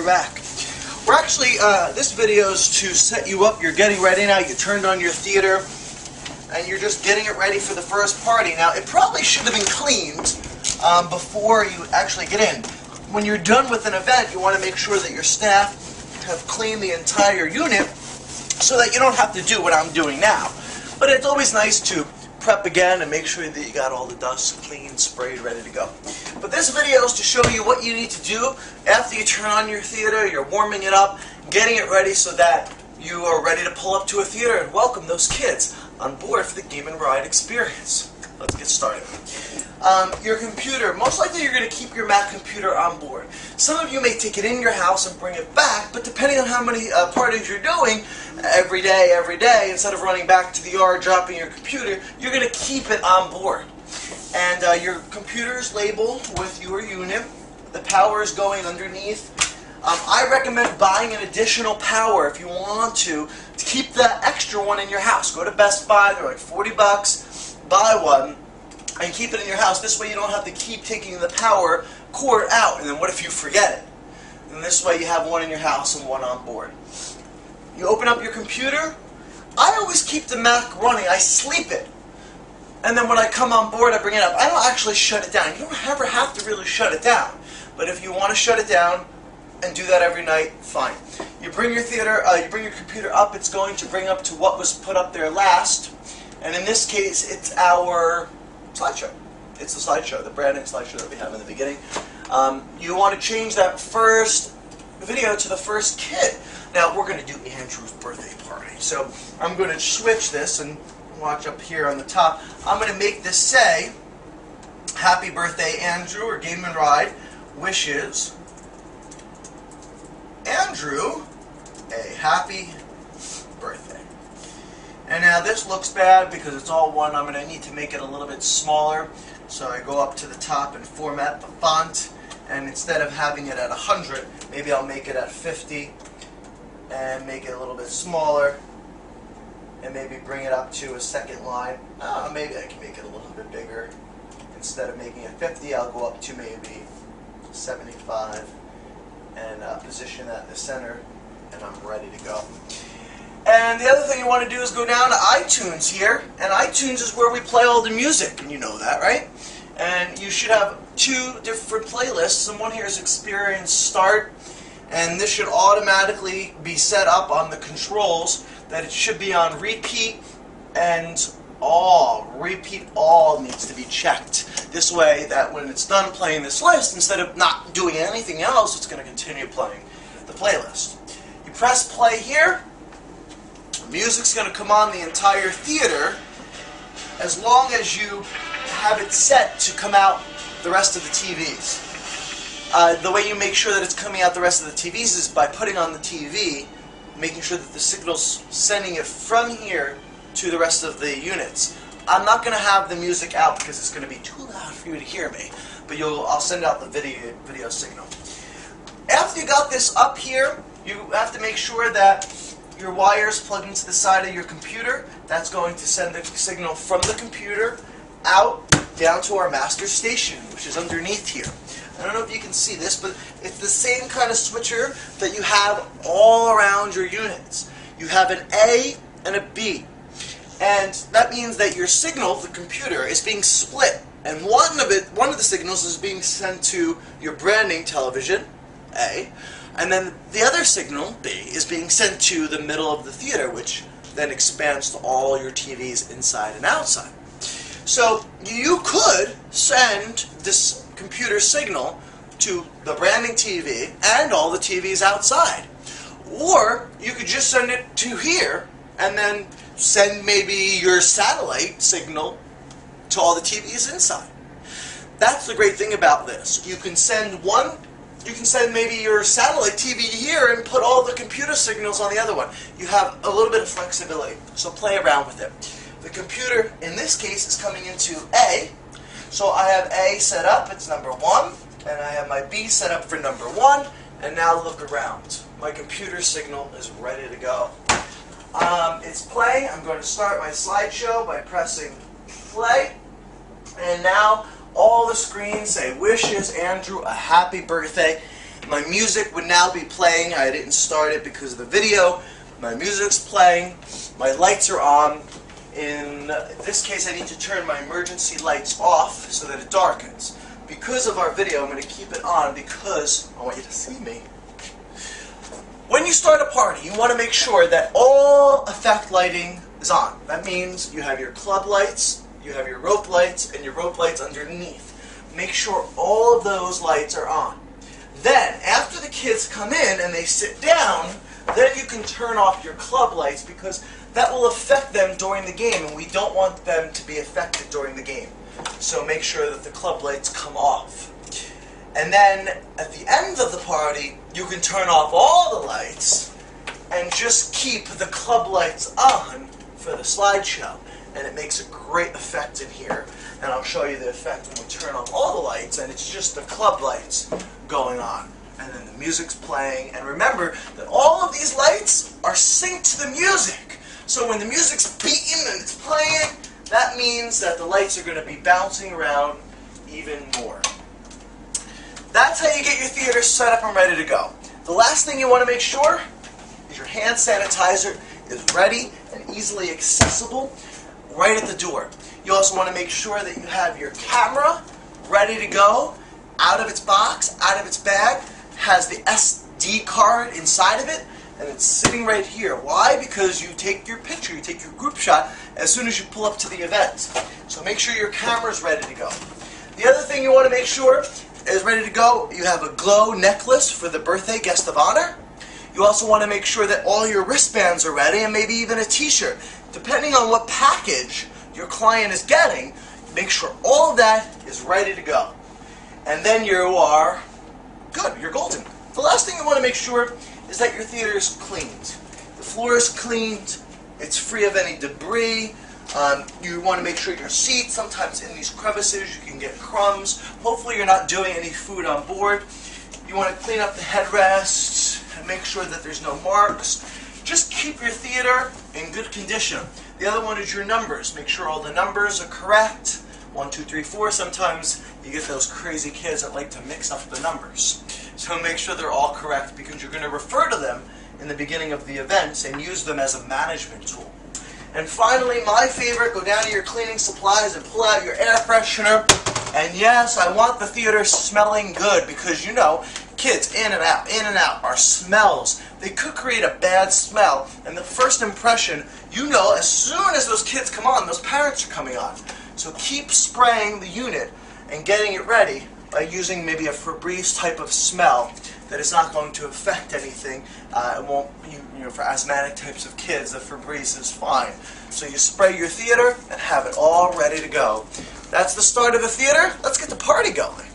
back. We're actually, this video is to set you up. You're getting ready now. You turned on your theater, and you're just getting it ready for the first party. Now, it probably should have been cleaned before you actually get in. When you're done with an event, you want to make sure that your staff have cleaned the entire unit so that you don't have to do what I'm doing now. But it's always nice to prep again and make sure that you got all the dust clean, sprayed, ready to go. But this video is to show you what you need to do after you turn on your theater. You're warming it up, getting it ready so that you are ready to pull up to a theater and welcome those kids on board for the Game and Ride experience. Let's get started. Your computer, most likely you're going to keep your Mac computer on board. Some of you may take it in your house and bring it back, but depending on how many parties you're doing every day, instead of running back to the yard, dropping your computer, you're going to keep it on board. And your computer is labeled with your unit. The power is going underneath. I recommend buying an additional power if you want to keep that extra one in your house. Go to Best Buy, they're like 40 bucks, buy one, and keep it in your house. This way you don't have to keep taking the power cord out, and then what if you forget it? And this way you have one in your house and one on board. You open up your computer. I always keep the Mac running. I sleep it. And then when I come on board, I bring it up. I don't actually shut it down. You don't ever have to really shut it down. But if you want to shut it down and do that every night, fine. You bring your computer up. It's going to bring up to what was put up there last. And in this case, it's our slideshow. It's the slideshow, the branding slideshow that we have in the beginning. You want to change that first video to the first kid. Now, we're going to do Andrew's birthday party. So I'm going to switch this and watch up here on the top. I'm going to make this say, Happy Birthday, Andrew, or Game and Ride wishes Andrew a happy birthday. And now this looks bad because it's all one. I'm going to need to make it a little bit smaller. So I go up to the top and format the font. And instead of having it at 100, maybe I'll make it at 50 and make it a little bit smaller. And maybe bring it up to a second line. Maybe I can make it a little bit bigger. Instead of making it 50, I'll go up to maybe 75 and position that in the center, and I'm ready to go. And the other thing you want to do is go down to iTunes here, and iTunes is where we play all the music, and you know that, right? And you should have two different playlists, and one here is Experience Start, and this should automatically be set up on the controls that it should be on repeat and all. Repeat all needs to be checked. This way that when it's done playing this list, instead of not doing anything else, it's going to continue playing the playlist. You press play here. The music's going to come on the entire theater as long as you have it set to come out the rest of the TVs. The way you make sure that it's coming out the rest of the TVs is by putting on the TV, making sure that the signal's sending it from here to the rest of the units. I'm not going to have the music out because it's going to be too loud for you to hear me, but I'll send out the video signal. After you got this up here, you have to make sure that your wires plug into the side of your computer. That's going to send the signal from the computer out down to our master station, which is underneath here. I don't know if you can see this, but it's the same kind of switcher that you have all around your units. You have an A and a B. And that means that your signal, the computer, is being split. And one of the signals is being sent to your branding television, A. And then the other signal, B, is being sent to the middle of the theater, which then expands to all your TVs inside and outside. So you could send this computer signal to the branding TV and all the TVs outside. Or you could just send it to here and then send maybe your satellite signal to all the TVs inside. That's the great thing about this. You can send maybe your satellite TV here and put all the computer signals on the other one. You have a little bit of flexibility, so play around with it. The computer, in this case, is coming into A. So I have A set up, it's number 1, and I have my B set up for number 1, and now look around. My computer signal is ready to go. It's play. I'm going to start my slideshow by pressing play, and now all the screens say, wishes Andrew a happy birthday. My music would now be playing. I didn't start it because of the video. My music's playing. My lights are on. In this case, I need to turn my emergency lights off so that it darkens. Because of our video, I'm going to keep it on because I want you to see me. When you start a party, you want to make sure that all effect lighting is on. That means you have your club lights, you have your rope lights, and your rope lights underneath. Make sure all of those lights are on. Then, after the kids come in and they sit down, then you can turn off your club lights because that will affect them during the game, and we don't want them to be affected during the game. So make sure that the club lights come off. And then, at the end of the party, you can turn off all the lights and just keep the club lights on for the slideshow. And it makes a great effect in here. And I'll show you the effect when we turn on all the lights, and it's just the club lights going on. And then the music's playing. And remember that all of these lights are synced to the music. So when the music's beating and it's playing, that means that the lights are going to be bouncing around even more. That's how you get your theater set up and ready to go. The last thing you want to make sure is your hand sanitizer is ready and easily accessible right at the door. You also want to make sure that you have your camera ready to go, out of its box, out of its bag, has the SD card inside of it, and it's sitting right here. Why? Because you take your picture, you take your group shot as soon as you pull up to the event. So make sure your camera's ready to go. The other thing you want to make sure is ready to go, you have a glow necklace for the birthday guest of honor. You also want to make sure that all your wristbands are ready and maybe even a t-shirt. Depending on what package your client is getting, make sure all of that is ready to go. And then you are good, you're golden. The last thing you want to make sure is that your theater is cleaned. The floor is cleaned, it's free of any debris. You want to make sure your seats, sometimes in these crevices you can get crumbs. Hopefully you're not doing any food on board. You want to clean up the headrests and make sure that there's no marks. Just keep your theater in good condition. The other one is your numbers. Make sure all the numbers are correct. 1, 2, 3, 4. Sometimes you get those crazy kids that like to mix up the numbers. So make sure they're all correct because you're going to refer to them in the beginning of the events and use them as a management tool. And finally, my favorite, go down to your cleaning supplies and pull out your air freshener. And yes, I want the theater smelling good because you know, kids in and out are smells. They could create a bad smell. And the first impression, you know, as soon as those kids come on, those parents are coming on. So keep spraying the unit and getting it ready by using maybe a Febreze type of smell that is not going to affect anything. It won't, you know, for asthmatic types of kids, the Febreze is fine. So you spray your theater and have it all ready to go. That's the start of the theater. Let's get the party going.